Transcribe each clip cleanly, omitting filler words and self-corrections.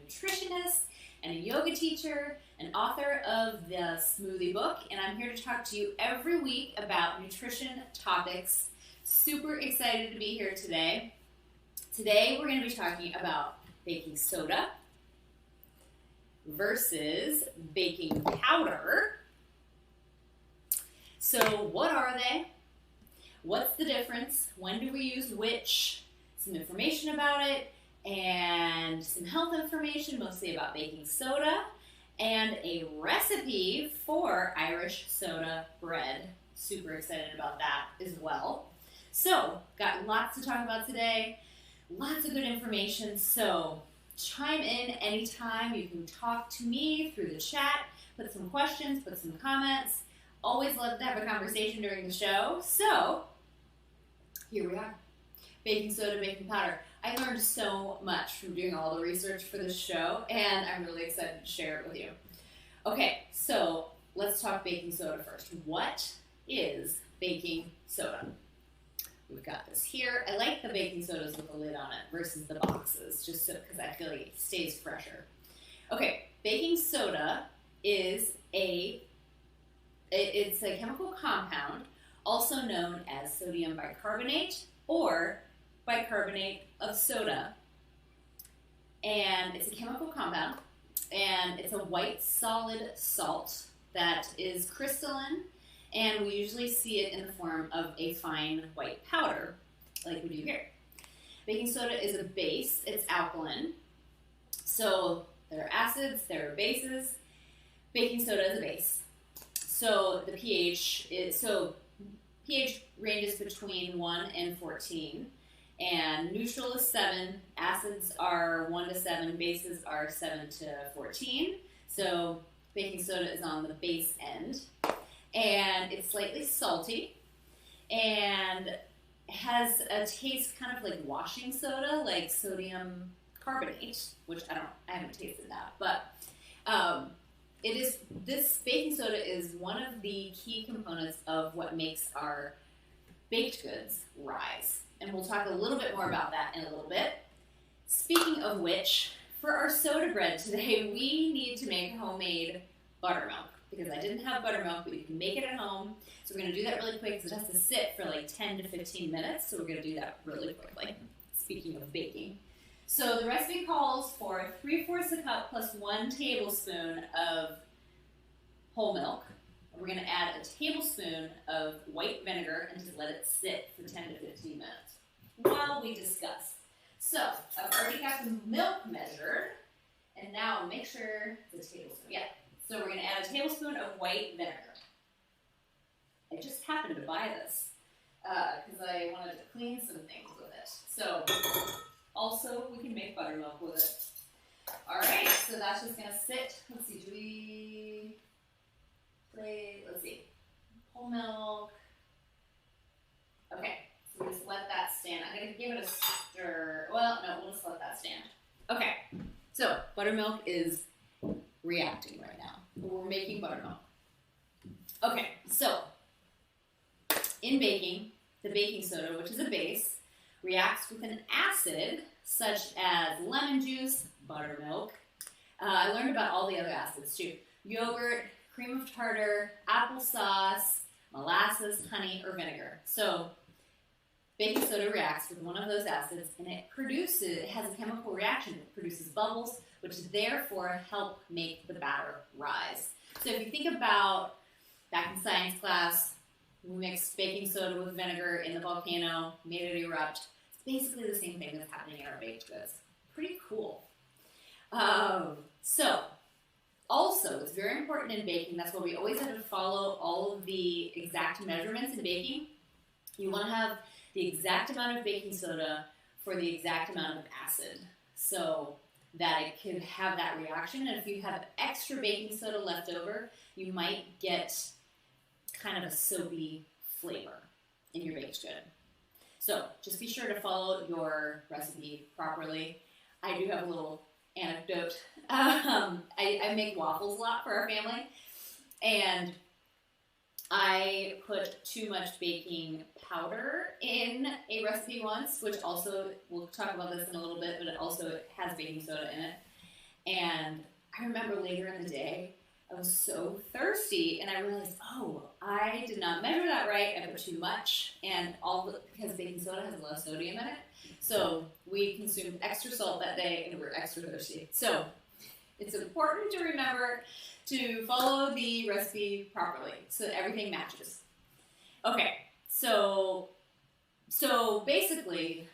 nutritionist and a yoga teacher and author of the Smoothie Book, and I'm here to talk to you every week about nutrition topics. Super excited to be here today. Today we're going to be talking about baking soda versus baking powder. So what are they? What's the difference? When do we use which? Some information about it, and some health information, mostly about baking soda, and a recipe for Irish soda bread. Super excited about that as well. So, got lots to talk about today, lots of good information, so chime in anytime. You can talk to me through the chat, put some questions, put some comments. Always love to have a conversation during the show. So, here we are. Baking soda, baking powder. I learned so much from doing all the research for this show, and I'm really excited to share it with you. Okay, so let's talk baking soda first. What is baking soda? We've got this here. I like the baking sodas with the lid on it versus the boxes, just so because I feel like it stays fresher. Okay, baking soda is it's a chemical compound, also known as sodium bicarbonate or bicarbonate of soda, and it's a chemical compound, and it's a white solid salt that is crystalline, and we usually see it in the form of a fine white powder like we do here. Baking soda is a base. It's alkaline, so there are acids, there are bases. Baking soda is a base, so the pH ranges between 1 and 14, and neutral is 7, acids are 1 to 7, bases are 7 to 14. So baking soda is on the base end, and it's slightly salty, and has a taste kind of like washing soda, like sodium carbonate, which I haven't tasted that, but this baking soda is one of the key components of what makes our baked goods rise. And we'll talk a little bit more about that in a little bit. Speaking of which, for our soda bread today, we need to make homemade buttermilk, because I didn't have buttermilk, but you can make it at home. So we're going to do that really quick because it has to sit for like 10 to 15 minutes. So we're going to do that really quickly, speaking of baking. So the recipe calls for 3/4 a cup plus 1 tablespoon of whole milk. We're going to add a tablespoon of white vinegar and just let it sit for 10 to 15 minutes while we discuss. So I've already got the milk measured, and now make sure it's a tablespoon. Yeah. So we're going to add a tablespoon of white vinegar. I just happened to buy this because I wanted to clean some things with it. So also we can make buttermilk with it. All right. So that's just going to sit. Let's see. Let's see, whole milk. Okay, so we just let that stand. I'm going to give it a stir. Well, no, we'll just let that stand. Okay, so buttermilk is reacting right now. We're making buttermilk. Okay, so in baking, the baking soda, which is a base, reacts with an acid such as lemon juice, buttermilk. I learned about all the other acids too. Yogurt, cream of tartar, applesauce, molasses, honey, or vinegar. So baking soda reacts with one of those acids, and it has a chemical reaction. It produces bubbles, which therefore help make the batter rise. So if you think about back in science class, we mixed baking soda with vinegar in the volcano, made it erupt. It's basically the same thing that's happening in our baked goods. Pretty cool. Also, it's very important in baking. That's why we always have to follow all of the exact measurements in baking. You want to have the exact amount of baking soda for the exact amount of acid, so that it can have that reaction. And if you have extra baking soda left over, you might get kind of a soapy flavor in your baked good. So just be sure to follow your recipe properly. I do have a little anecdote. I make waffles a lot for our family, and I put too much baking powder in a recipe once, which also, we'll talk about this in a little bit, but it also has baking soda in it. And I remember later in the day, I was so thirsty, and I realized, oh, I did not measure that right. I put too much, and because baking soda has a lot of sodium in it. So we consumed extra salt that day, and we were extra thirsty. So it's important to remember to follow the recipe properly so that everything matches. Okay, so basically,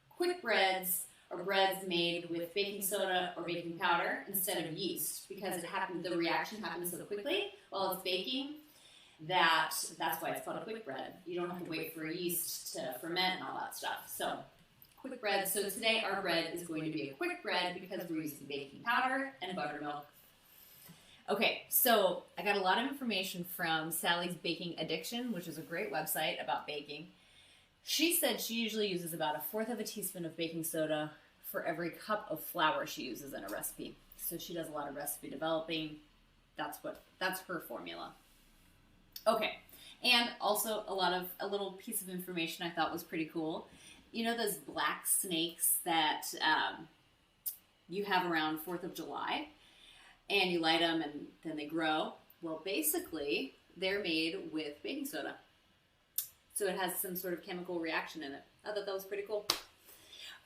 quick breads are breads made with baking soda or baking powder instead of yeast, because the reaction happens so quickly while it's baking that's why it's called a quick bread. You don't have to wait for yeast to ferment and all that stuff. So quick bread. So today our bread is going to be a quick bread because we're using baking powder and buttermilk. Okay, so I got a lot of information from Sally's Baking Addiction, which is a great website about baking. She said she usually uses about 1/4 teaspoon of baking soda for every cup of flour she uses in a recipe. So she does a lot of recipe developing. That's her formula. Okay, and also a little piece of information I thought was pretty cool. You know those black snakes that you have around 4th of July, and you light them and then they grow? Well, basically, they're made with baking soda. So it has some sort of chemical reaction in it. I thought that was pretty cool.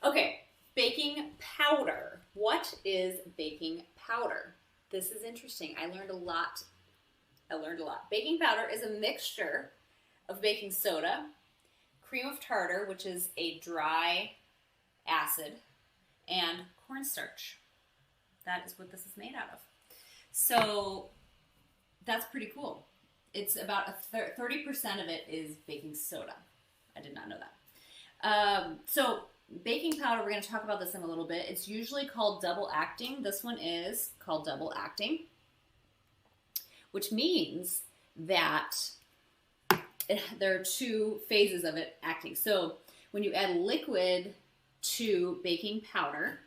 Okay, baking powder. What is baking powder? This is interesting. I learned a lot. Baking powder is a mixture of baking soda, cream of tartar, which is a dry acid, and cornstarch. That is what this is made out of. So that's pretty cool. It's about 30% of it is baking soda. I did not know that. So baking powder, we're going to talk about this in a little bit. It's usually called double acting. This one is called double acting, which means that there are 2 phases of it acting. So when you add liquid to baking powder,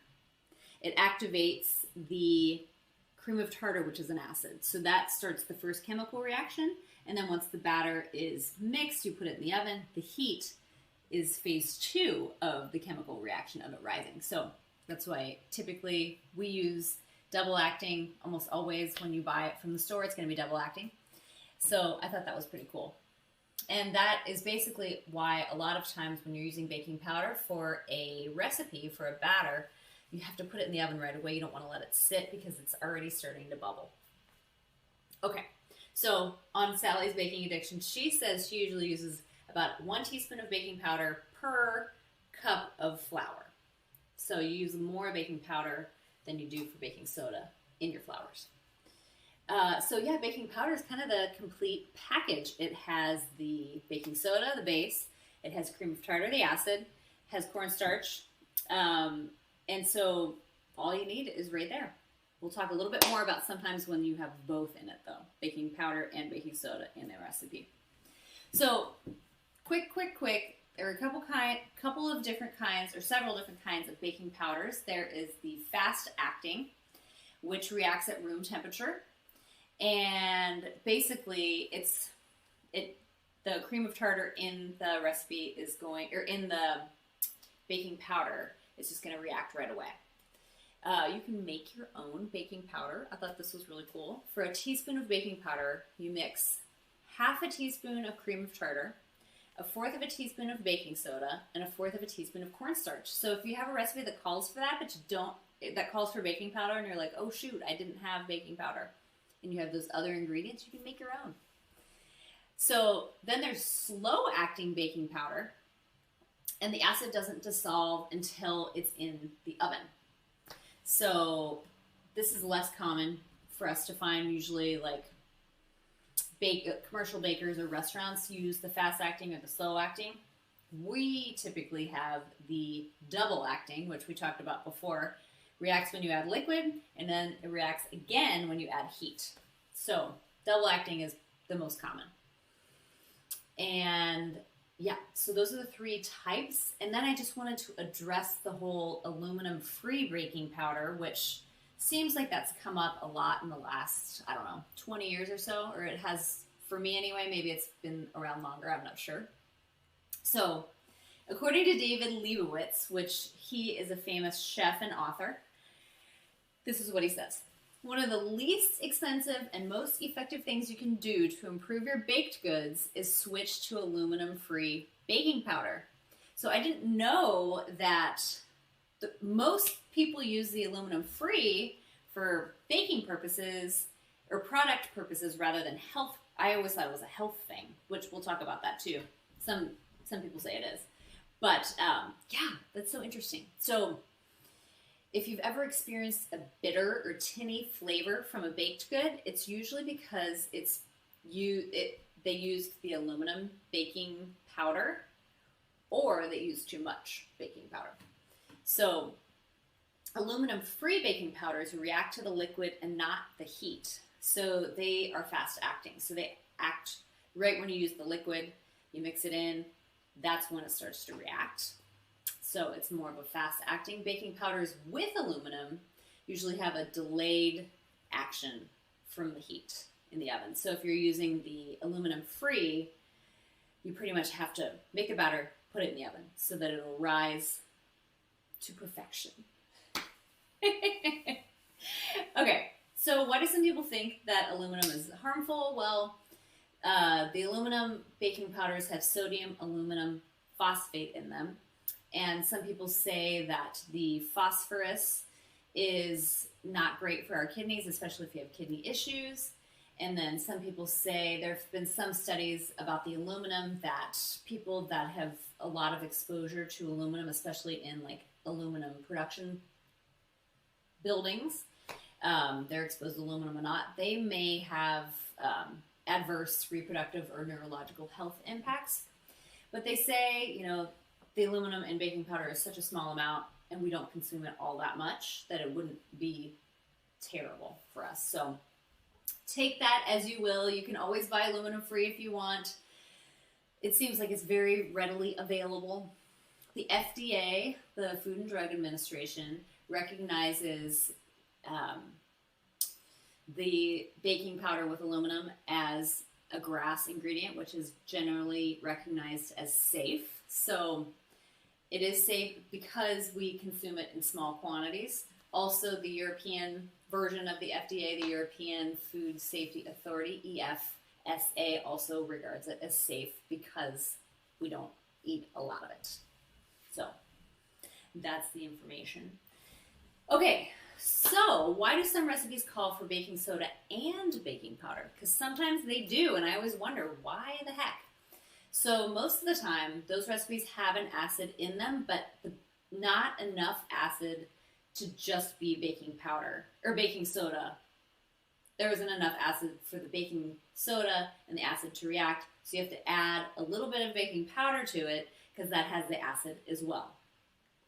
it activates the cream of tartar, which is an acid. So that starts the first chemical reaction, and then once the batter is mixed, you put it in the oven. The heat is phase 2 of the chemical reaction of it rising. So that's why typically we use double acting almost always. When you buy it from the store, it's going to be double acting. So I thought that was pretty cool. And that is basically why a lot of times when you're using baking powder for a recipe, for a batter, you have to put it in the oven right away. You don't want to let it sit because it's already starting to bubble. Okay, so on Sally's Baking Addiction, she says she usually uses about 1 teaspoon of baking powder per cup of flour. So you use more baking powder than you do for baking soda in your flours. So yeah, baking powder is kind of the complete package. It has the baking soda, the base. It has cream of tartar, the acid. Has cornstarch. And so all you need is right there. We'll talk a little bit more about sometimes when you have both in it, though. Baking powder and baking soda in the recipe. So quick. There are a couple of different kinds, or several different kinds of baking powders. There is the fast acting, which reacts at room temperature. And basically, the cream of tartar in the recipe is in the baking powder, it's just going to react right away. You can make your own baking powder. I thought this was really cool. For a teaspoon of baking powder, you mix 1/2 teaspoon of cream of tartar, 1/4 teaspoon of baking soda, and 1/4 teaspoon of cornstarch. So if you have a recipe that calls for that, but that calls for baking powder, and you're like, oh shoot, I didn't have baking powder, and you have those other ingredients, you can make your own. So then there's slow acting baking powder, and the acid doesn't dissolve until it's in the oven. So this is less common for us to find. Usually like commercial bakers or restaurants use the fast acting or the slow acting. We typically have the double acting, which we talked about before. Reacts when you add liquid, and then it reacts again when you add heat. So double acting is the most common. And yeah, so those are the 3 types. And then I just wanted to address the whole aluminum-free baking powder, which seems like that's come up a lot in the last, 20 years or so, or it has, for me anyway. Maybe it's been around longer, I'm not sure. So according to David Leibowitz, which he is a famous chef and author, This is what he says. One of the least expensive and most effective things you can do to improve your baked goods is switch to aluminum-free baking powder. So I didn't know that most people use the aluminum-free for baking purposes or product purposes rather than health. I always thought it was a health thing, which we'll talk about that too. Some people say it is. But yeah, that's so interesting. So if you've ever experienced a bitter or tinny flavor from a baked good, it's usually because they used the aluminum baking powder or they used too much baking powder. So aluminum-free baking powders react to the liquid and not the heat. So they are fast acting. So they act right when you use the liquid, you mix it in, that's when it starts to react. So it's more of a fast-acting. Baking powders with aluminum usually have a delayed action from the heat in the oven. So if you're using the aluminum-free, you pretty much have to make the batter, put it in the oven so that it'll rise to perfection. Okay, so why do some people think that aluminum is harmful? Well, the aluminum baking powders have sodium aluminum phosphate in them. And some people say that the phosphorus is not great for our kidneys, especially if you have kidney issues. And then some people say there have been some studies about the aluminum that people that have a lot of exposure to aluminum, especially in like aluminum production buildings, they're exposed to aluminum or not, they may have adverse reproductive or neurological health impacts. But they say, you know, the aluminum in baking powder is such a small amount and we don't consume it all that much that it wouldn't be terrible for us. So take that as you will. You can always buy aluminum free if you want. It seems like it's very readily available. The FDA, the Food and Drug Administration, recognizes the baking powder with aluminum as a GRAS ingredient, which is generally recognized as safe. So it is safe because we consume it in small quantities. Also, the European version of the FDA, the European Food Safety Authority, EFSA, also regards it as safe because we don't eat a lot of it. So that's the information. Okay, so why do some recipes call for baking soda and baking powder? Because sometimes they do, and I always wonder, why the heck? So most of the time, those recipes have an acid in them, but not enough acid to just be baking powder or baking soda. There isn't enough acid for the baking soda and the acid to react, so you have to add a little bit of baking powder to it because that has the acid as well.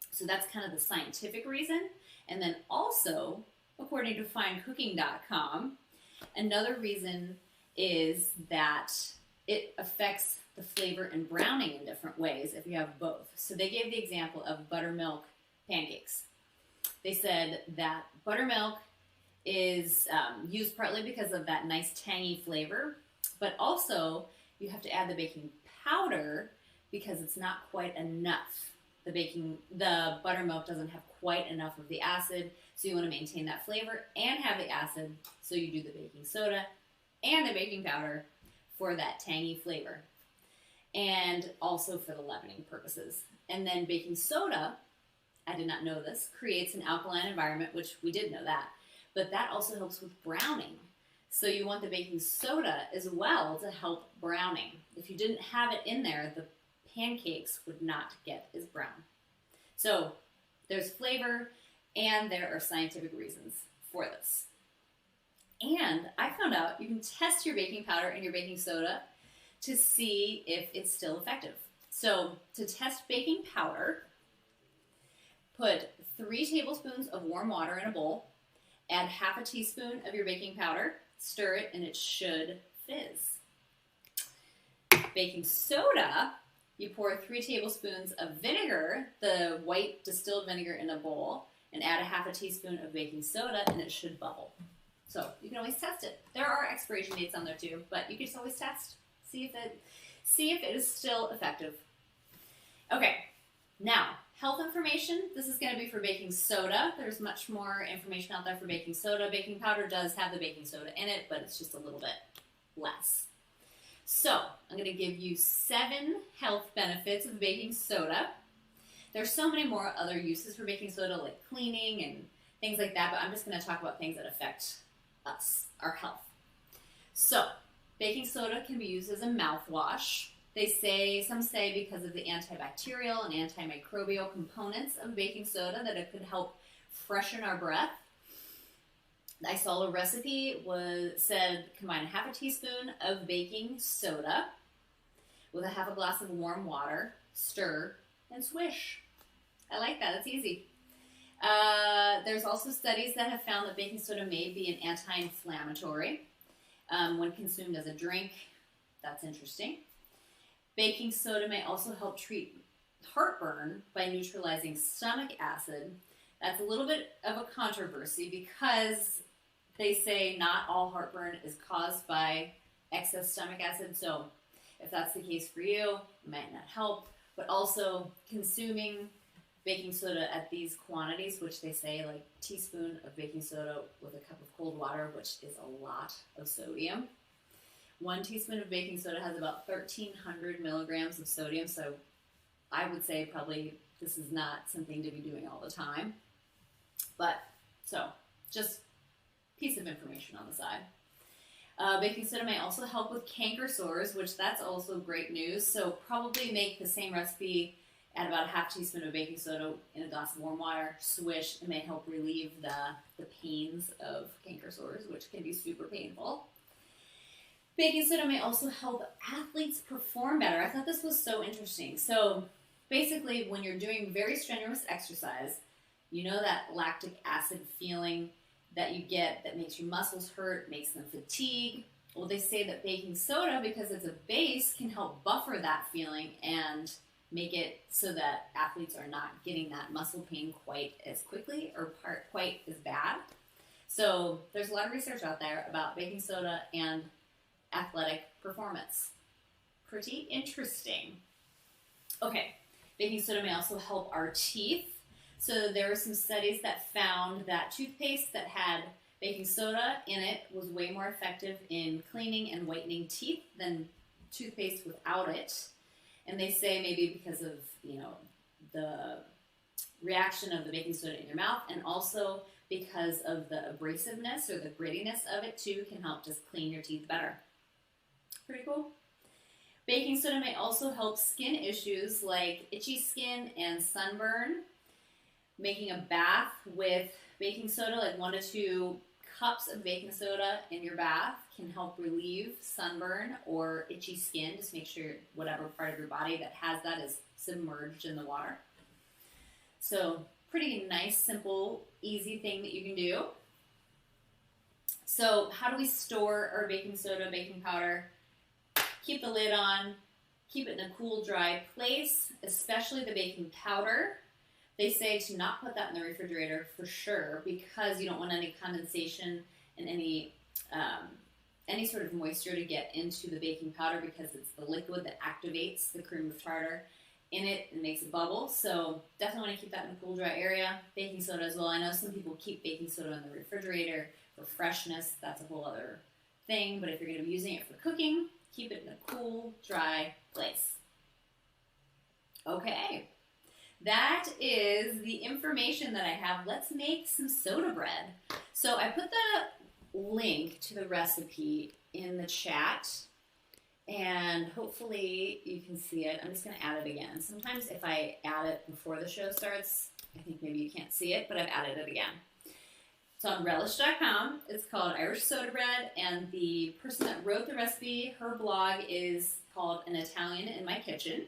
So that's kind of the scientific reason. And then also, according to finecooking.com, another reason is that it affects the flavor and browning in different ways if you have both. So they gave the example of buttermilk pancakes. They said that buttermilk is used partly because of that nice tangy flavor, but also you have to add the baking powder because it's not quite enough. The buttermilk doesn't have quite enough of the acid, so you want to maintain that flavor and have the acid, so you do the baking soda and the baking powder for that tangy flavor, and also for the leavening purposes. And then baking soda, I did not know this, creates an alkaline environment, which we did know that, but that also helps with browning. So you want the baking soda as well to help browning. If you didn't have it in there, the pancakes would not get as brown. So there's flavor and there are scientific reasons for this. And I found out you can test your baking powder and your baking soda to see if it's still effective. So to test baking powder, put 3 tablespoons of warm water in a bowl, add half a teaspoon of your baking powder, stir it, and it should fizz. Baking soda, you pour 3 tablespoons of vinegar, the white distilled vinegar, in a bowl, and add a half a teaspoon of baking soda, and it should bubble. So you can always test it. There are expiration dates on there too, but you can just always test, see if it is still effective. Okay, Now, health information, this is going to be for baking soda. There's much more information out there for baking soda. Baking powder does have the baking soda in it, but it's just a little bit less. So, I'm going to give you 7 health benefits of baking soda. There's so many more other uses for baking soda, like cleaning and things like that, but I'm just going to talk about things that affect us, our health. So, baking soda can be used as a mouthwash. Some say because of the antibacterial and antimicrobial components of baking soda that it could help freshen our breath. I saw a recipe said combine half a teaspoon of baking soda with a half a glass of warm water, stir, and swish. I like that. It's easy. There's also studies that have found that baking soda may be an anti-inflammatory when consumed as a drink. That's interesting. Baking soda may also help treat heartburn by neutralizing stomach acid. That's a little bit of a controversy because they say not all heartburn is caused by excess stomach acid. So if that's the case for you, it might not help. But also consuming baking soda at these quantities, which they say like a teaspoon of baking soda with a cup of cold water, which is a lot of sodium. 1 teaspoon of baking soda has about 1,300 milligrams of sodium, so I would say probably this is not something to be doing all the time. But, so, just piece of information on the side. Baking soda may also help with canker sores, which that's also great news. So probably make the same recipe, add about a half teaspoon of baking soda in a glass of warm water, swish. It may help relieve the pains of canker sores, which can be super painful. Baking soda may also help athletes perform better. I thought this was so interesting. So basically, when you're doing very strenuous exercise, you know that lactic acid feeling that you get that makes your muscles hurt, makes them fatigue. Well, they say that baking soda, because it's a base, can help buffer that feeling and make it so that athletes are not getting that muscle pain quite as quickly or quite as bad. So there's a lot of research out there about baking soda and athletic performance. Pretty interesting. Okay, baking soda may also help our teeth. So there were some studies that found that toothpaste that had baking soda in it was way more effective in cleaning and whitening teeth than toothpaste without it. And they say maybe because of, the reaction of the baking soda in your mouth, and also because of the abrasiveness or the grittiness of it too can help just clean your teeth better. Pretty cool. Baking soda may also help skin issues like itchy skin and sunburn. Making a bath with baking soda, like 1 to 2 cups of baking soda in your bath, can help relieve sunburn or itchy skin. Just make sure whatever part of your body that has that is submerged in the water. So pretty nice, simple, easy thing that you can do. So how do we store our baking soda, baking powder? Keep the lid on, keep it in a cool, dry place, especially the baking powder. They say to not put that in the refrigerator for sure because you don't want any condensation and any sort of moisture to get into the baking powder because it's the liquid that activates the cream of tartar in it and makes it bubble. So definitely want to keep that in a cool, dry area. Baking soda as well. I know some people keep baking soda in the refrigerator for freshness. That's a whole other thing. But if you're going to be using it for cooking, keep it in a cool, dry place. Okay. That is the information that I have. Let's make some soda bread. So I put the link to the recipe in the chat, and hopefully you can see it. I'm just going to add it again. Sometimes if I add it before the show starts, I think maybe you can't see it, but I've added it again. It's on relish.com. It's called Irish Soda Bread, and the person that wrote the recipe, her blog is called An Italian in My Kitchen.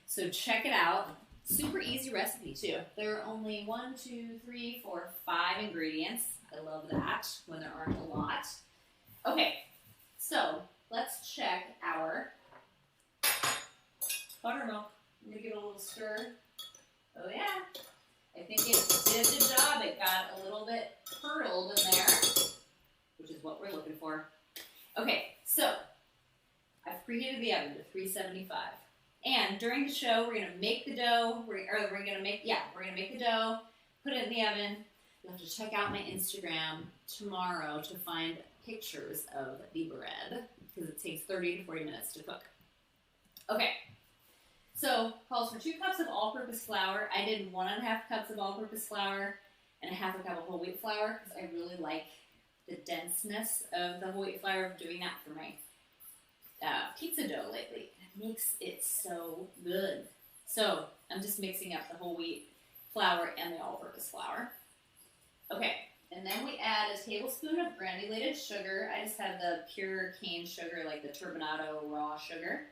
So check it out. Super easy recipe too. There are only 1, 2, 3, 4, 5 ingredients. I love that when there aren't a lot. Okay, so let's check our buttermilk. I'm gonna give it a little stir. Oh yeah, I think it did the job. It got a little bit curdled in there, which is what we're looking for. Okay, so I've preheated the oven to 375. And during the show, we're gonna make the dough. We're gonna make the dough, put it in the oven. You'll have to check out my Instagram tomorrow to find pictures of the bread because it takes 30 to 40 minutes to cook. Okay, so calls for 2 cups of all-purpose flour. I did 1.5 cups of all-purpose flour and 1/2 cup of whole wheat flour because I really like the denseness of the whole wheat flour of doing that for my pizza dough lately. It makes it so good. So I'm just mixing up the whole wheat flour and the all-purpose flour. Okay, and then we add a tablespoon of granulated sugar. I just have the pure cane sugar, like the turbinado raw sugar.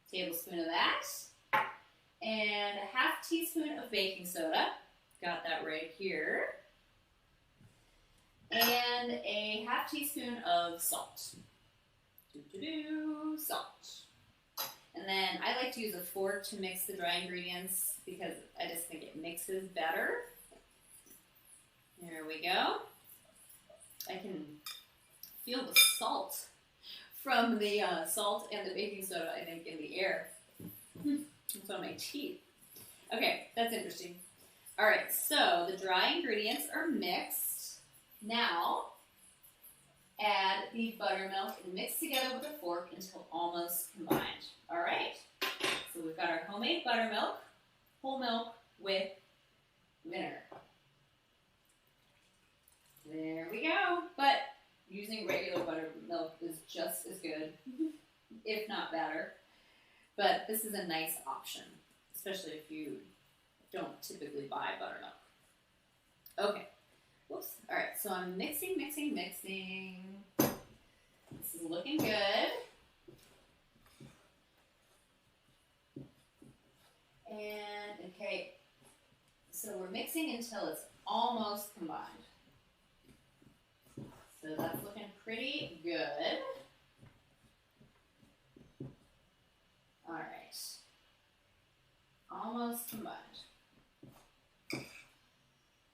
Tablespoon of that. And a 1/2 teaspoon of baking soda. Got that right here. And a 1/2 teaspoon of salt. Salt. And then I like to use a fork to mix the dry ingredients because I just think it mixes better. There we go. I can feel the salt from the salt and the baking soda, I think, in the air. It's on my teeth. Okay, that's interesting. All right, so the dry ingredients are mixed. Now, add the buttermilk and mix together with a fork until almost combined. All right, so we've got our homemade buttermilk, whole milk with vinegar. There we go. But using regular buttermilk is just as good, if not better. But this is a nice option, especially if you don't typically buy buttermilk. Okay. Whoops. All right, so I'm mixing. This is looking good. And, okay, so we're mixing until it's almost combined. So that's looking pretty good. All right. Almost combined. I'm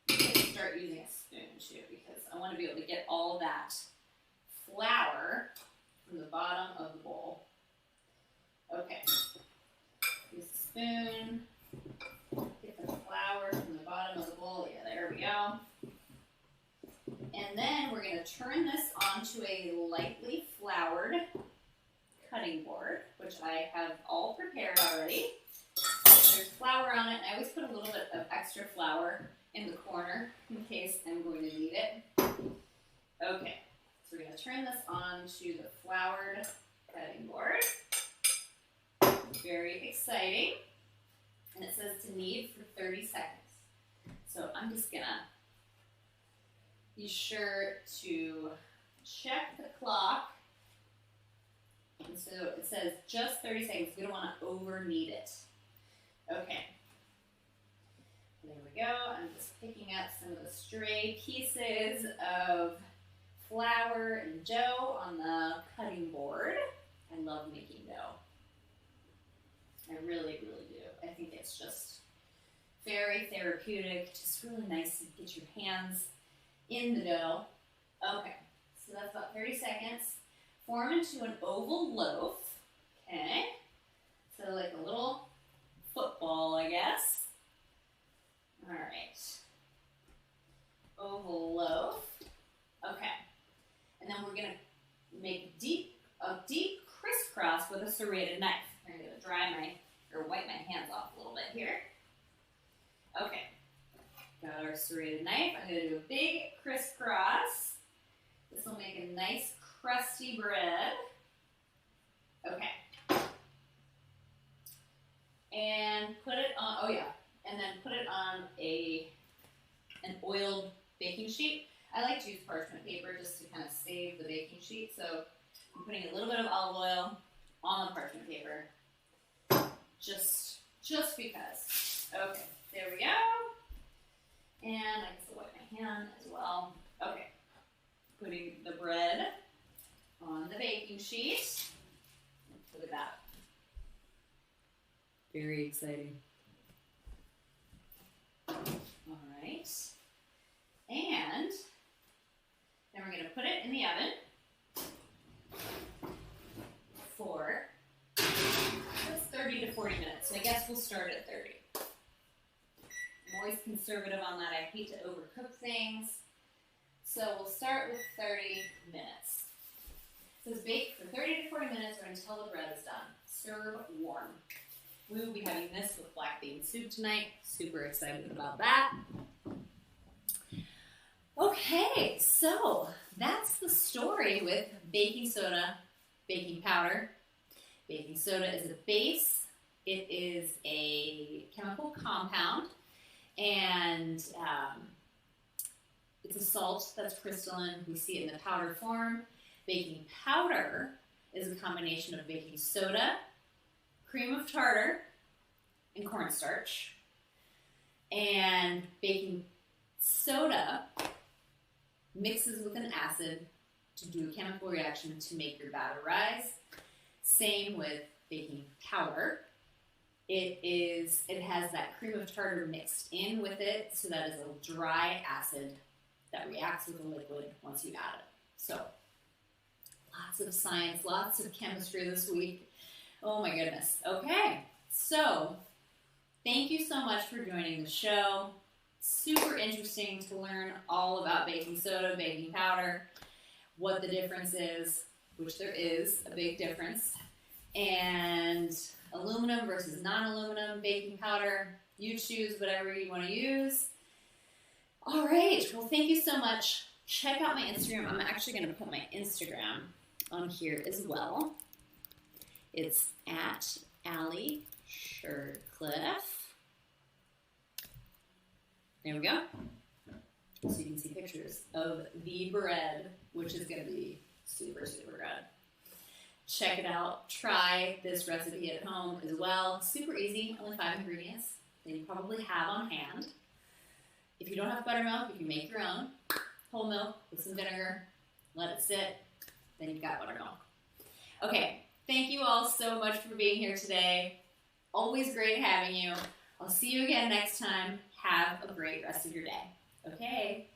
going to start using a spoon too because I want to be able to get all that flour from the bottom of the bowl. Okay. Use the spoon. Get the flour from the bottom of the bowl. Yeah, there we go. And then we're going to turn this onto a lightly floured cutting board, which I have all prepared already. There's flour on it, and I always put a little bit of extra flour in the corner in case I'm going to need it. Okay, so we're going to turn this onto the floured cutting board. Very exciting. And it says to knead for 30 seconds. So I'm just going to be sure to check the clock. And so it says just 30 seconds. We don't want to over knead it. Okay. There we go. I'm just picking up some of the stray pieces of flour and dough on the cutting board. I love making dough. I really, really do. I think it's just very therapeutic. Just really nice to get your hands in the dough. Okay, so that's about 30 seconds. Form into an oval loaf. Okay, so like a little football, I guess. All right, oval loaf. Okay, and then we're gonna make a deep crisscross with a serrated knife. I'm gonna wipe my hands off a little bit here. Okay. Got our serrated knife. I'm going to do a big crisscross. This will make a nice crusty bread. Okay. And put it on, and then put it on an oiled baking sheet. I like to use parchment paper just to kind of save the baking sheet. So I'm putting a little bit of olive oil on the parchment paper. Just because. Okay, there we go. And I guess I'll wipe my hand as well. Okay, putting the bread on the baking sheet. Look at that. Very exciting. All right. And then we're going to put it in the oven for just 30 to 40 start at 30. I'm always conservative on that. I hate to overcook things. So we'll start with 30 minutes. It says bake for 30 to 40 minutes or until the bread is done. Serve warm. We will be having this with black bean soup tonight. Super excited about that. Okay, so that's the story with baking soda, baking powder. Baking soda is a base. It is a chemical compound, and it's a salt that's crystalline. We see it in the powder form. Baking powder is a combination of baking soda, cream of tartar, and cornstarch. And baking soda mixes with an acid to do a chemical reaction to make your batter rise. Same with baking powder. It has that cream of tartar mixed in with it, so that is a dry acid that reacts with a liquid once you add it. So, lots of science, lots of chemistry this week. Oh my goodness. Okay, so thank you so much for joining the show. Super interesting to learn all about baking soda, baking powder, what the difference is, which there is a big difference, and aluminum versus non-aluminum baking powder. You choose whatever you want to use. All right, well, thank you so much. Check out my Instagram. I'm actually going to put my Instagram on here as well. It's at Alli Shercliffe. There we go. So you can see pictures of the bread, which is going to be super, super good. Check it out. Try this recipe at home as well. Super easy, only 5 ingredients that you probably have on hand. If you don't have buttermilk, you can make your own. Whole milk with some vinegar. Let it sit. Then you've got buttermilk. Okay, thank you all so much for being here today. Always great having you. I'll see you again next time. Have a great rest of your day. Okay.